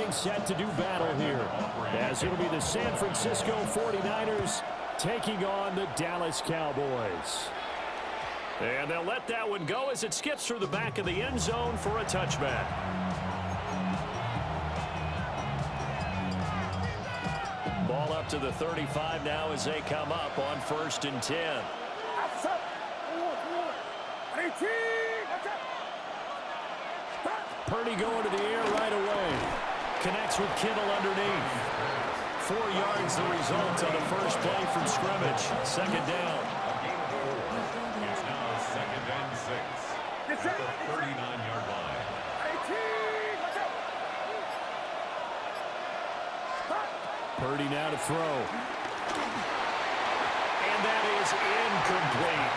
getting set to do battle here, as it'll be the San Francisco 49ers taking on the Dallas Cowboys. And they'll let that one go as it skips through the back of the end zone for a touchback. Ball up to the 35 now as they come up on 1st and 10. Purdy going to the air right away. Connects with Kittle underneath. 4 yards the result on the first play from scrimmage. 2nd down. It's now 2nd and 6 at the 39-yard line. Purdy now to throw. And that is incomplete.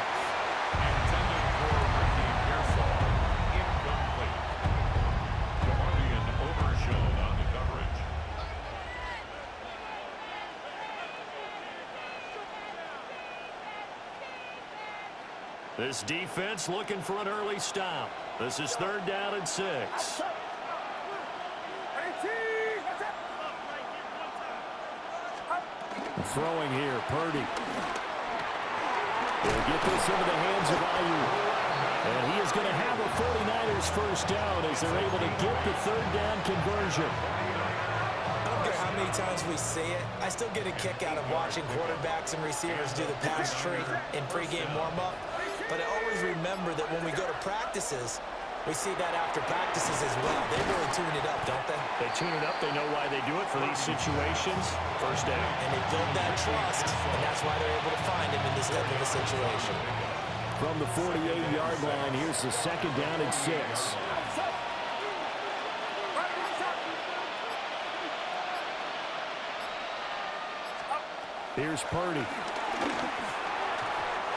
Intended for Ricky Pearsall. Incomplete. Guardian overshot on the coverage. This defense looking for an early stop. This is 3rd down and 6. Throwing here, Purdy. They'll get this into the hands of Aiyuk. And he is going to have a 49ers first down as they're able to get the 3rd down conversion. I don't care how many times we see it, I still get a kick out of watching quarterbacks and receivers do the pass tree in pregame warm-up. But I always remember that when we go to practices, we see that after practices as well. They really tune it up, don't they? They tune it up. They know why they do it for these situations. First down. And they build that trust, and that's why they're able to find him in this type of a situation. From the 48-yard line, here's the 2nd down and 6. Here's Purdy.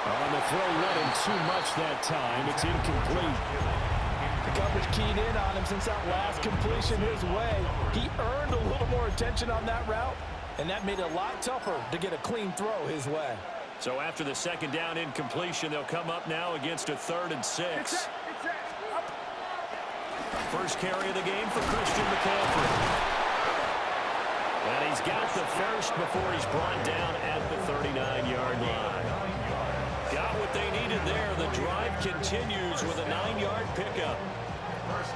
On the throw, read him too much that time. It's incomplete. The coverage keyed in on him since that last completion his way. He earned a little more attention on that route, and that made it a lot tougher to get a clean throw his way. So after the 2nd down incompletion, they'll come up now against a 3rd and 6. First carry of the game for Christian McCaffrey. And he's got the first before he's brought down at the 39-yard line. Got what they needed there. The drive continues with a 9-yard pickup.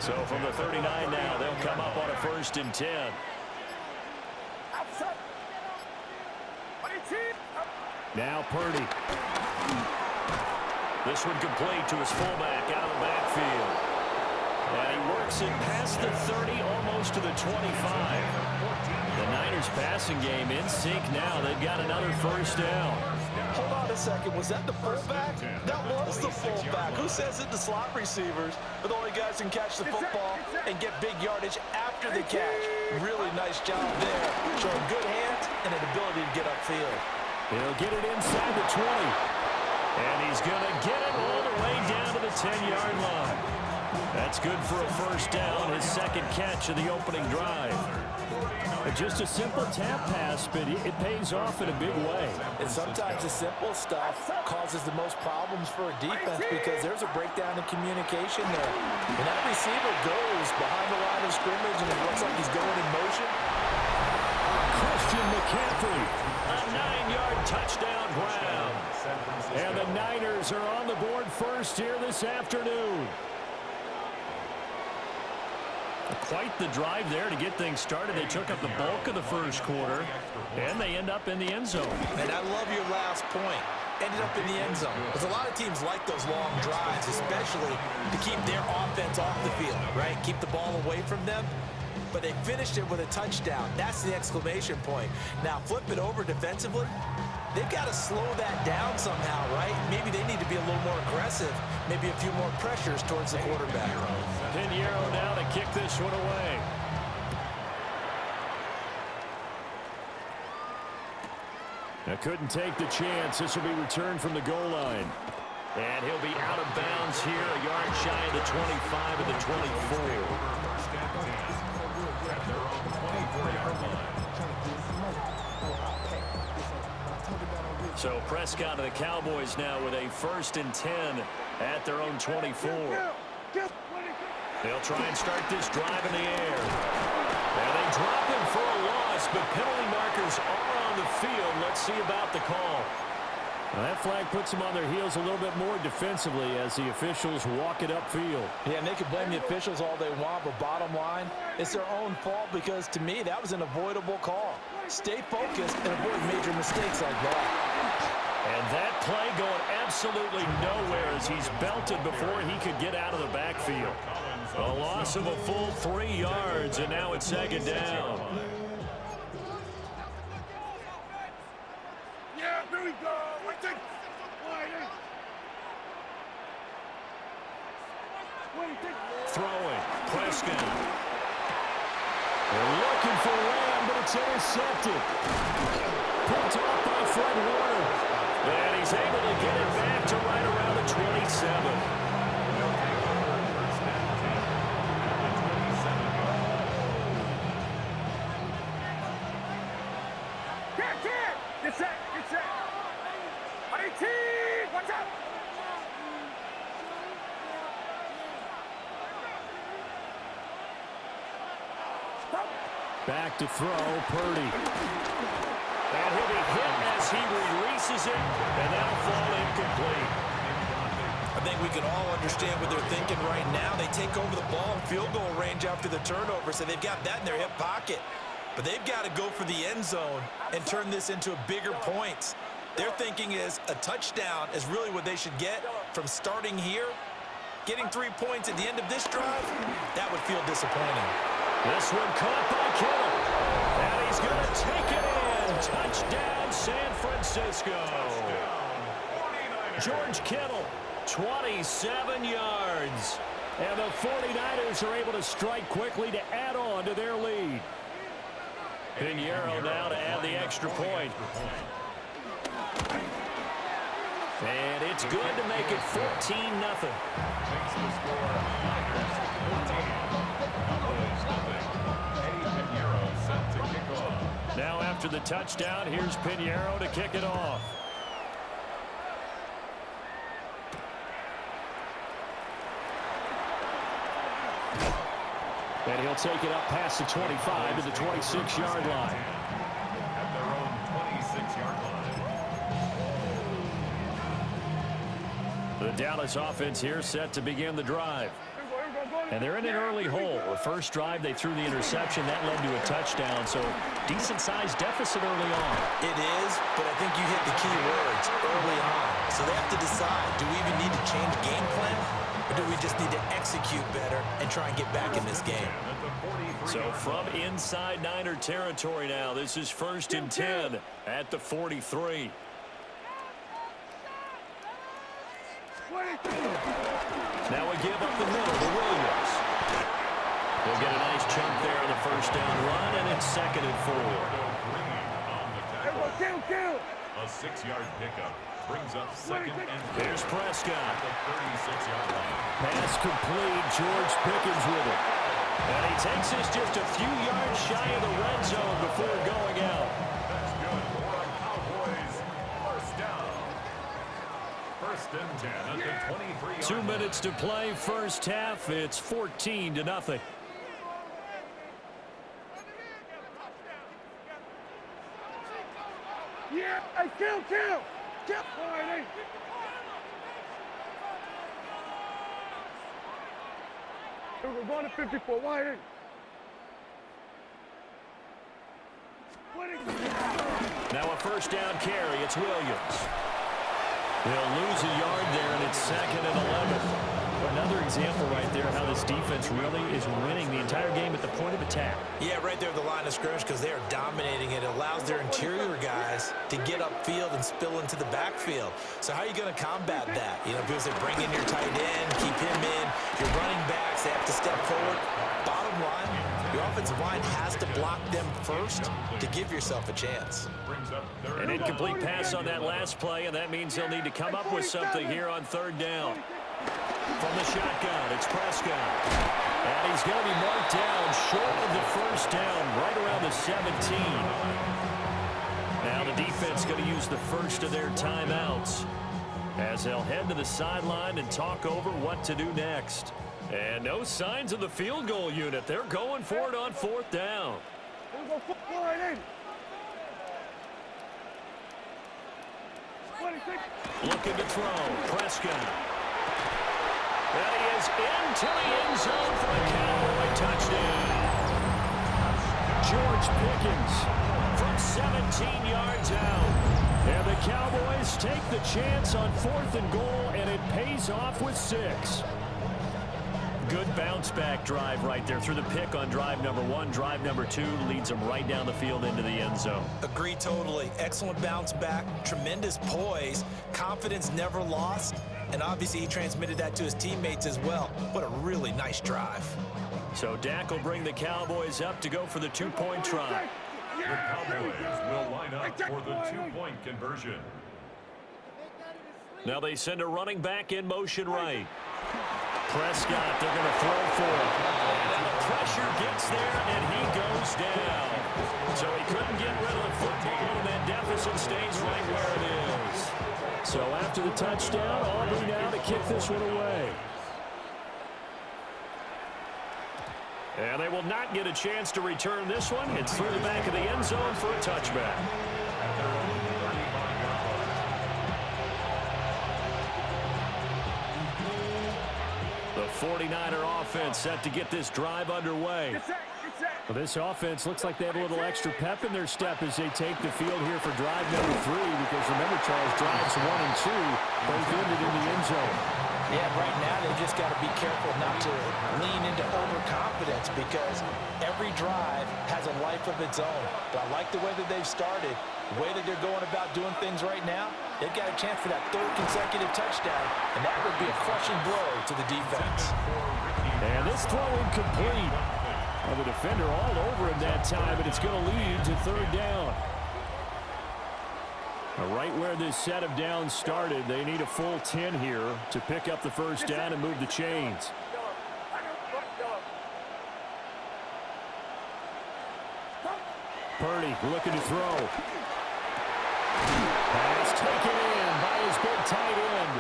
So from the 39 now, they'll come up on a 1st and 10. Now Purdy. This one complete to his fullback out of the backfield. And he works it past the 30, almost to the 25. The Niners passing game in sync now. They've got another first down. Hold on a second. Was that the fullback? That was the fullback. Who says it? The slot receivers are the only guys who can catch the football and get big yardage after the catch. Really nice job there. Showing good hands and an ability to get upfield. He'll get it inside the 20. And he's going to get it all the way down to the 10-yard line. That's good for a first down, his 2nd catch of the opening drive. Just a simple tap pass, but it pays off in a big way. And sometimes the simple stuff causes the most problems for a defense because there's a breakdown in communication there. When that receiver goes behind the line of scrimmage and it looks like he's going in motion. Christian McCaffrey, a 9-yard touchdown grab. And the Niners are on the board first here this afternoon. Quite the drive there to get things started. They took up the bulk of the first quarter, and they end up in the end zone. And I love your last point. Ended up in the end zone. Because a lot of teams like those long drives, especially to keep their offense off the field, right? Keep the ball away from them. But they finished it with a touchdown. That's the exclamation point. Now, flip it over defensively. They've got to slow that down somehow, right? Maybe they need to be a little more aggressive. Maybe a few more pressures towards the quarterback. Pinheiro now to kick this one away. Now couldn't take the chance. This will be returned from the goal line. And he'll be out of bounds here, a yard shy of the 25 of the 24. So Prescott and the Cowboys now with a 1st and 10 at their own 24. They'll try and start this drive in the air. And they but penalty markers are on the field. Let's see about the call. Well, that flag puts them on their heels a little bit more defensively as the officials walk it upfield. Yeah, and they can blame the officials all they want, but bottom line, it's their own fault because, to me, that was an avoidable call. Stay focused and avoid major mistakes like that. And that play going absolutely nowhere as he's belted before he could get out of the backfield. A loss of a full 3 yards, and now it's second down. Yeah, here we go. Throwing, Prescott. They're looking for Lamb, but it's intercepted. Picked off by Fred Warner. And he's able to get it back to right around the 27. Get set. 18, watch out. Back to throw, Purdy. And he'll be hit as he releases it, and that'll fall incomplete. I think we can all understand what they're thinking right now. They take over the ball in field goal range after the turnover, so they've got that in their hip pocket. But they've got to go for the end zone and turn this into a bigger points. Their thinking is a touchdown is really what they should get from starting here. Getting 3 points at the end of this drive, that would feel disappointing. This one caught by Kittle. And he's going to take it in. Touchdown, San Francisco. George Kittle, 27 yards. And the 49ers are able to strike quickly to add on to their lead. Pinheiro now to add the extra point. And it's good to make it 14-0. Now after the touchdown, here's Pinheiro to kick it off. And he'll take it up past the 25 to the 26-yard line. At their own 26-yard line. The Dallas offense here set to begin the drive. And they're in an early hole. The first drive, they threw the interception. That led to a touchdown, so decent-sized deficit early on. It is, but I think you hit the key words early on. So they have to decide, do we even need to change game plan, or do we just need to execute better and try and get back in this game? So from inside Niner territory now, this is 1st and 10 at the 43. Now we give up the middle to Williams. We'll get a nice chunk there on the first down run, and it's 2nd and 4. A 6-yard pickup brings up 2nd and 4. Here's Prescott. At the 36-yard line. Pass complete. George Pickens with it. And he takes us just a few yards shy of the red zone before going out. That's good for a Cowboys first down. 1st and 10 at the 23-yard 2 minutes to play, first half. It's 14-0. Yeah, hey, kill. We're going to 54. Why ain't? Now a first down carry. It's Williams. They'll lose a yard there, and it's 2nd and 11. Another example right there how this defense really is winning the entire game at the point of attack. Yeah, right there at the line of scrimmage because they are dominating it. It allows their interior guys to get upfield and spill into the backfield. So how are you going to combat that? You know, because they bring in your tight end, keep him in, your running backs, they have to step forward. Bottom line, your offensive line has to block them first to give yourself a chance. An incomplete pass on that last play, and that means they'll need to come up with something here on 3rd down. From the shotgun, it's Prescott. And he's going to be marked down short of the first down, right around the 17. Now the defense going to use the first of their timeouts as they'll head to the sideline and talk over what to do next. And no signs of the field goal unit. They're going for it on 4th down. Here we go, flying in. 26. Looking to throw. Prescott. And he is into the end zone for a Cowboy touchdown. George Pickens from 17 yards out. And the Cowboys take the chance on 4th and goal, and it pays off with 6. Good bounce-back drive right there through the pick on drive number 1. Drive number 2 leads them right down the field into the end zone. Agree totally. Excellent bounce back, tremendous poise, confidence never lost, and obviously he transmitted that to his teammates as well. What a really nice drive. So Dak will bring the Cowboys up to go for the 2-point try. The Cowboys will line up for the 2-point conversion. Now they send a running back in motion right. Prescott, they're going to throw for it. And then the pressure gets there, and he goes down. So he couldn't get rid of the football, and that deficit stays right where it is. So after the touchdown, Aubrey now to kick this one away. And they will not get a chance to return this one. It's through the back of the end zone for a touchback. The 49er offense set to get this drive underway. Well, this offense looks like they have a little extra pep in their step as they take the field here for drive number 3, because remember, Charles, drives 1 and 2 both ended in the end zone. Yeah, right now they just got to be careful not to lean into overconfidence, because every drive has a life of its own. But I like the way that they've started, the way that they're going about doing things right now. They've got a chance for that 3rd consecutive touchdown, and that would be a crushing blow to the defense. And this throw incomplete. Well, the defender all over him that time, and it's going to lead to 3rd down. Right where this set of downs started, they need a full 10 here to pick up the 1st down and move the chains. Purdy looking to throw. Pass taken in by his big tight end.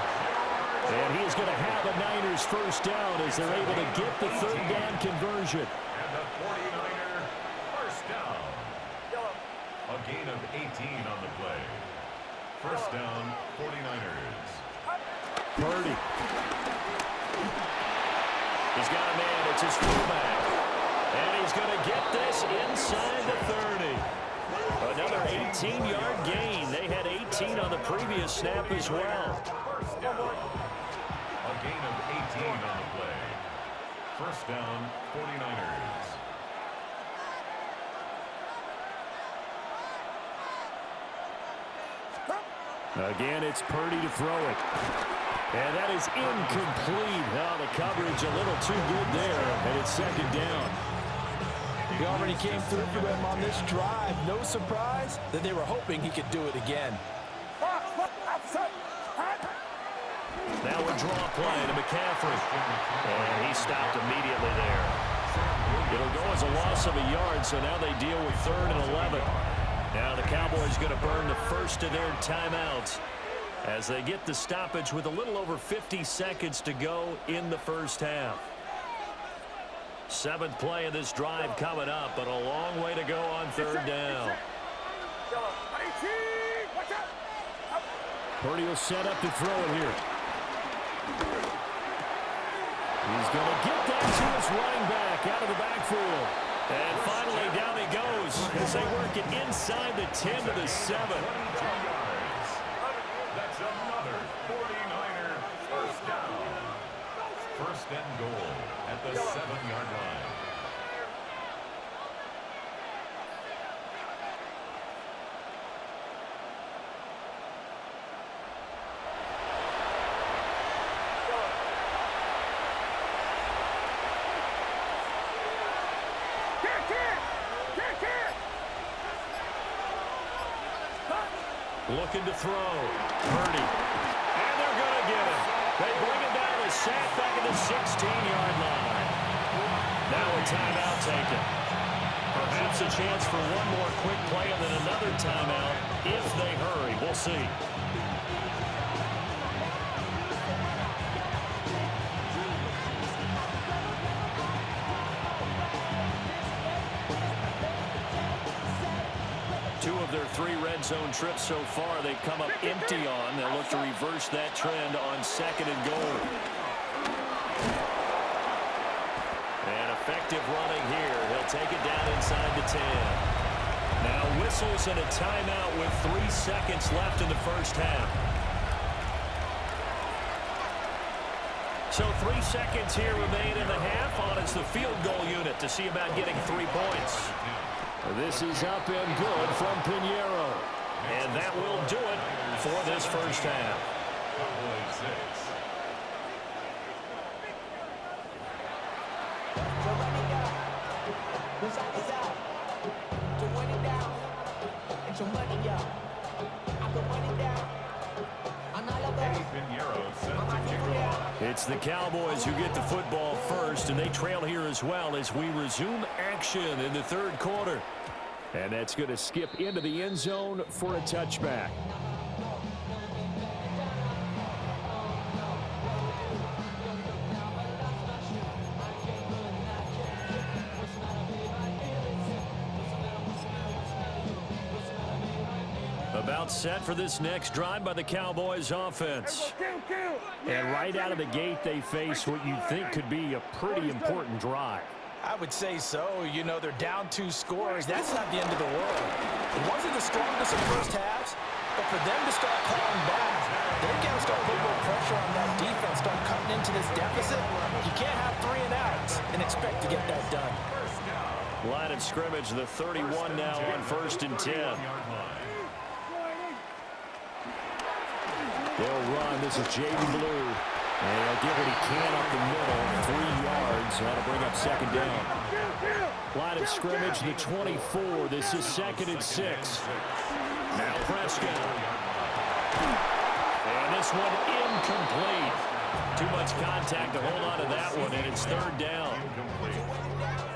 And he is going to have a Niners 1st down as they're able to get the 3rd down conversion. And the 49er 1st down. A gain of 18 on the play. 1st down, 49ers. Purdy. He's got a man. It's his fullback. And he's going to get this inside the 30. Another 18-yard gain. They had 18 on the previous snap as well. 1st down. A gain of 18 on the play. 1st down, 49ers. Again, it's Purdy to throw it. And that is incomplete. Now the coverage a little too good there, and it's 2nd down. He already came through for them on this drive. No surprise that they were hoping he could do it again. Now a draw play to McCaffrey. And he stopped immediately there. It'll go as a loss of a yard, so now they deal with 3rd and 11. Now the Cowboys going to burn the first of their timeouts as they get the stoppage with a little over 50 seconds to go in the 1st half. 7th play of this drive coming up, but a long way to go on 3rd down. Purdy will set up to throw it here. He's going to get that to his running back out of the backfield. And finally, down he goes as they work it inside the 10 to the 7. That's another 49er 1st down. 1st and goal at the 7-yard line. Looking to throw. Purdy. And they're going to get him. They bring him down to sack back at the 16-yard line. Now a timeout taken. Perhaps a chance for one more quick play and then another timeout if they hurry. We'll see. of their 3 red zone trips so far, they've come up empty on. They'll look to reverse that trend on 2nd and goal. And effective running here. He'll take it down inside the 10. Now whistles and a timeout with 3 seconds left in the first half. So 3 seconds here remain in the half on it's the field goal unit to see about getting 3 points. This is up and good from Pinheiro. And that will do it for this first half. It's the Cowboys who get the football first, and they trail here as well as we resume action in the 3rd quarter. And that's going to skip into the end zone for a touchback. About set for this next drive by the Cowboys offense. And right out of the gate, they face what you think could be a pretty important drive. I would say so. You know, they're down 2 scores. That's not the end of the world. It wasn't the strongest of first halves, but for them to start calling back, they've got to start putting more pressure on that defense, start cutting into this deficit. You can't have 3 and outs and expect to get that done. Line of scrimmage, the 31 now on 1st and 10. They'll run. This is Jaden Blue. And he'll get what he can up the middle. 3 yards. That'll bring up 2nd down. Line of scrimmage, the 24. This is 2nd and 6. Now Prescott. And this one incomplete. Too much contact to hold on to that one, and it's 3rd down.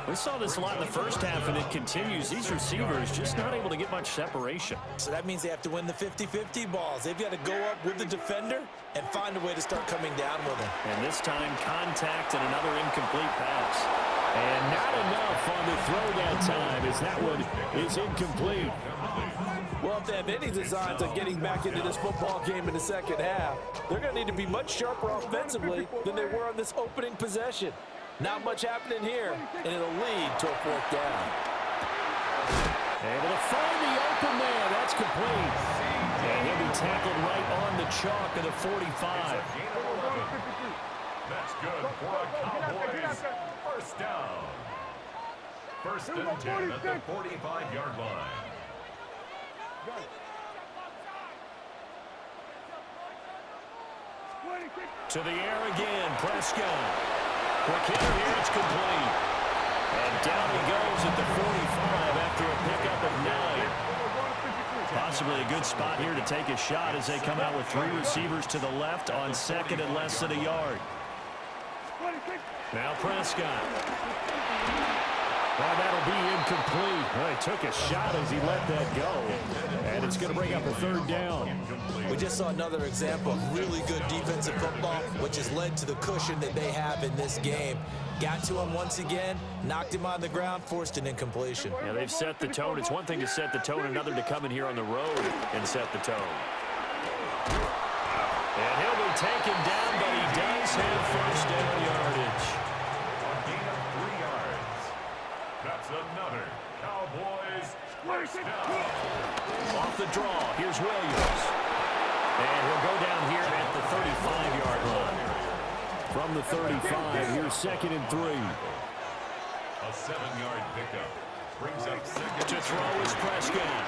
We saw this a lot in the first half, and it continues. These receivers just not able to get much separation. So that means they have to win the 50-50 balls. They've got to go up with the defender and find a way to start coming down with him. And this time, contact and another incomplete pass. And not enough on the throw that time, as that one is incomplete. Well, if they have any designs on getting back into this football game in the second half, they're going to need to be much sharper offensively than they were on this opening possession. Not much happening here, and it'll lead to a 4th down. Able to find the open man. That's complete. And he'll be tackled right on the chalk of the 45. That's good for a Cowboys 1st down. 1st and 10 at the 45-yard line. To the air again, Prescott. Quick hitter here, it's complete. And down he goes at the 45 after a pickup of 9. Possibly a good spot here to take a shot as they come out with 3 receivers to the left on 2nd and less than a yard. Now Prescott. Well, that'll be incomplete. Well, he took a shot as he let that go. And it's going to bring up a 3rd down. We just saw another example of really good defensive football, which has led to the cushion that they have in this game. Got to him once again, knocked him on the ground, forced an incompletion. Yeah, they've set the tone. It's one thing to set the tone, another to come in here on the road and set the tone. And he'll be taken down, but he does have 1st down yardage. A gain of 3 yards. That's another Cowboys 1st down. Off the draw, here's Williams. And he'll go down here at the 35-yard line. From the 35, here's 2nd and 3. A 7-yard pickup. Brings up 2nd. To throw is Prescott.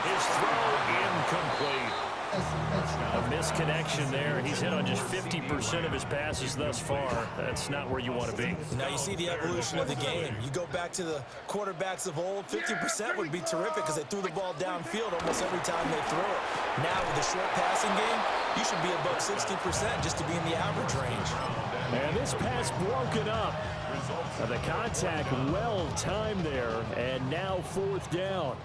His throw incomplete. A misconnection there. He's hit on just 50% of his passes thus far. That's not where you want to be. Now you see the evolution of the game. You go back to the quarterbacks of old, 50% would be terrific because they threw the ball downfield almost every time they threw it. Now with the short passing game, you should be above 60% just to be in the average range. And this pass broken up. The contact well timed there, and now 4th down.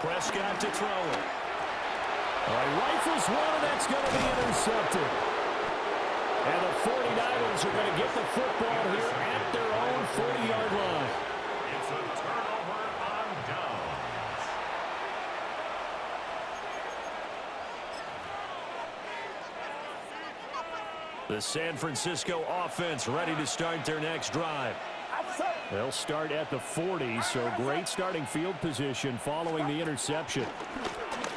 Prescott to throw it. Rifles one, and that's going to be intercepted. And the 49ers are going to get the football here at their The San Francisco offense ready to start their next drive. They'll start at the 40, so great starting field position following the interception.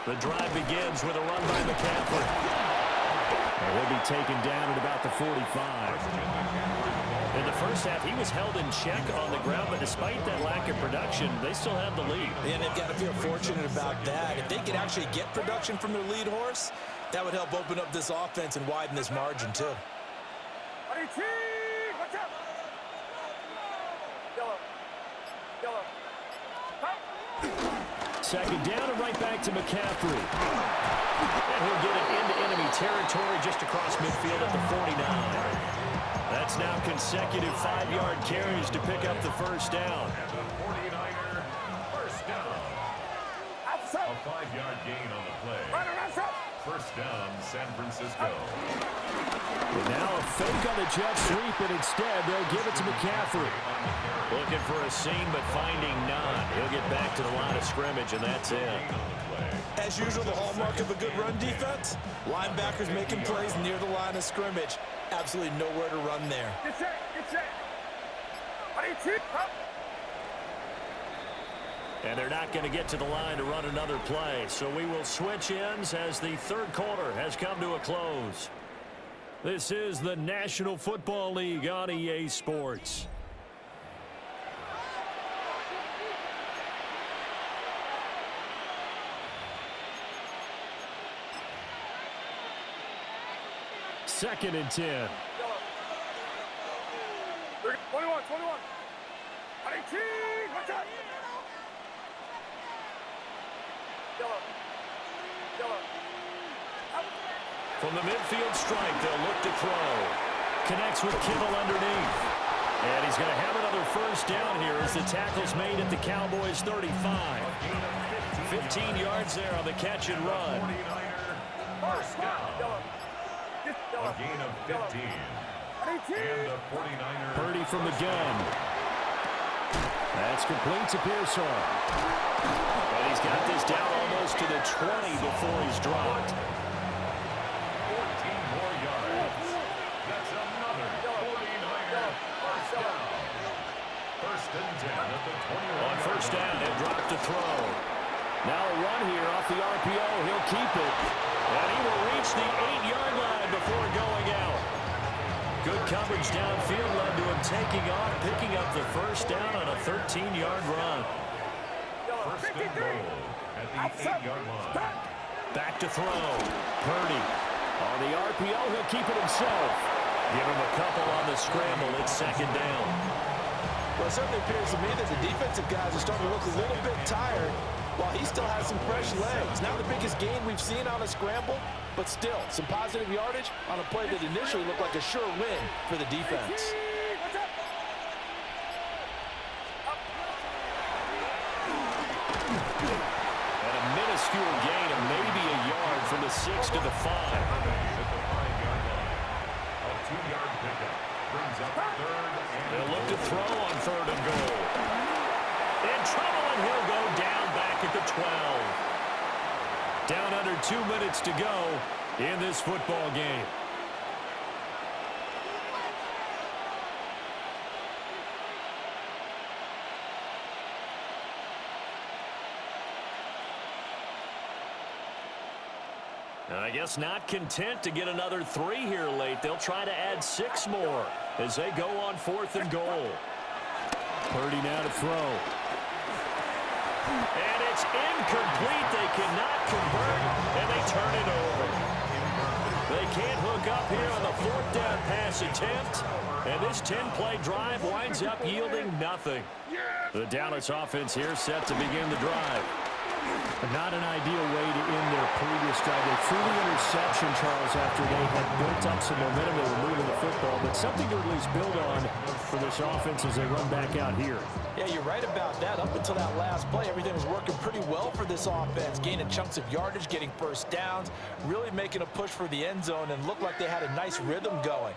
The drive begins with a run by McCaffrey. And he'll be taken down at about the 45. In the first half, he was held in check on the ground, but despite that lack of production, they still have the lead. And they've got to feel fortunate about that. If they could actually get production from their lead horse, that would help open up this offense and widen this margin, too. Watch out! Yellow. Second down and right back to McCaffrey. And he'll get it into enemy territory just across midfield at the 49. That's now consecutive 5-yard carries to pick up the first down. And the 49er, first down. A 5-yard gain on the play. First down, San Francisco. And now a fake on the jet sweep, and instead they'll give it to McCaffrey. Looking for a seam, but finding none. He'll get back to the line of scrimmage, and that's it. As usual, the hallmark of a good run defense, linebackers making plays near the line of scrimmage. Absolutely nowhere to run there. Get set. And they're not going to get to the line to run another play. So we will switch ends as the third quarter has come to a close. This is the National Football League on EA Sports. Second and 10. 21. Watch out! Yellow. From the midfield strike, they'll look to throw. Connects with Kittle underneath. And he's going to have another first down here as the tackle's made at the Cowboys' 35. 15 yards there on the catch and run. 49er, first down. A gain of 15. And the 49er. Purdy from the gun. That's complete to Pearsall. And he's got this down almost to the 20 before he's dropped. 14 more yards. That's another 49er first down. First and 10 at the 21. On first down, and drop to throw. Now a run here off the RPO. He'll keep it. And he will reach the 8-yard line before going out. Good coverage downfield led to him taking off, picking up the first down on a 13-yard run. First and goal at the 8-yard line. Back to throw. Purdy. On the RPO, he'll keep it himself. Give him a couple on the scramble. It's second down. Well, it certainly appears to me that the defensive guys are starting to look a little bit tired while he still has some fresh legs. Not the biggest gain we've seen on a scramble, but still some positive yardage on a play that initially looked like a sure win for the defense. And a minuscule gain of maybe a yard from the 6 to the 5. At the 5-yard line. A 2-yard pickup brings up third. They'll look to throw on third and goal. In trouble, and he'll go down back at the 12. Down under 2 minutes to go in this football game. I guess not content to get another 3 here late. They'll try to add 6 more as they go on fourth and goal. Purdy now to throw. And it's incomplete. They cannot convert, and they turn it over. They can't hook up here on the fourth down pass attempt, and this 10-play drive winds up yielding nothing. The Dallas offense here set to begin the drive. Not an ideal way to end their previous drive. They threw the interception, Charles, after they had built up some momentum. They were moving the football, but something to at least build on for this offense as they run back out here. Yeah, you're right about that. Up until that last play, everything was working pretty well for this offense, gaining chunks of yardage, getting first downs, really making a push for the end zone, and looked like they had a nice rhythm going.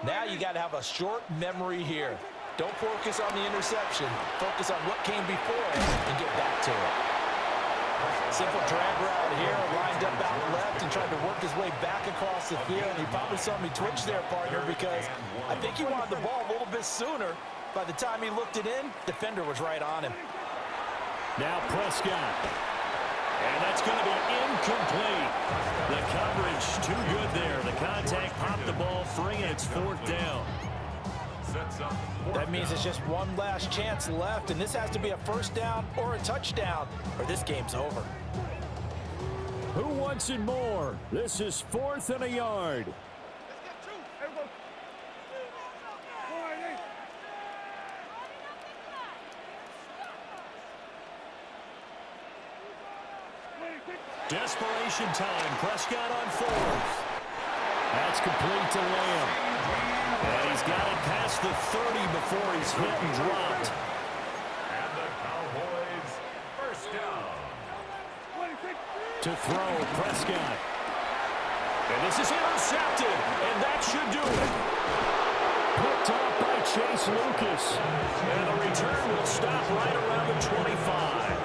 Now you got to have a short memory here. Don't focus on the interception. Focus on what came before it and get back to it. Simple drag route here, lined up out left and tried to work his way back across the field. You probably saw me twitch there, partner, because I think he wanted the ball a little bit sooner. By the time he looked it in, defender was right on him. Now Prescott. And that's going to be incomplete. The coverage too good there. The contact popped the ball free, and it's fourth down. That means it's just one last chance left, and this has to be a first down or a touchdown, or this game's over. Who wants it more? This is 4th and a yard. Desperation time. Prescott on 4th. That's complete to Lamb. And he's got it past the 30 before he's hit and dropped. And the Cowboys first down. To throw, Prescott. And this is intercepted, and that should do it. Picked off by Chase Lucas. And the return will stop right around the 25.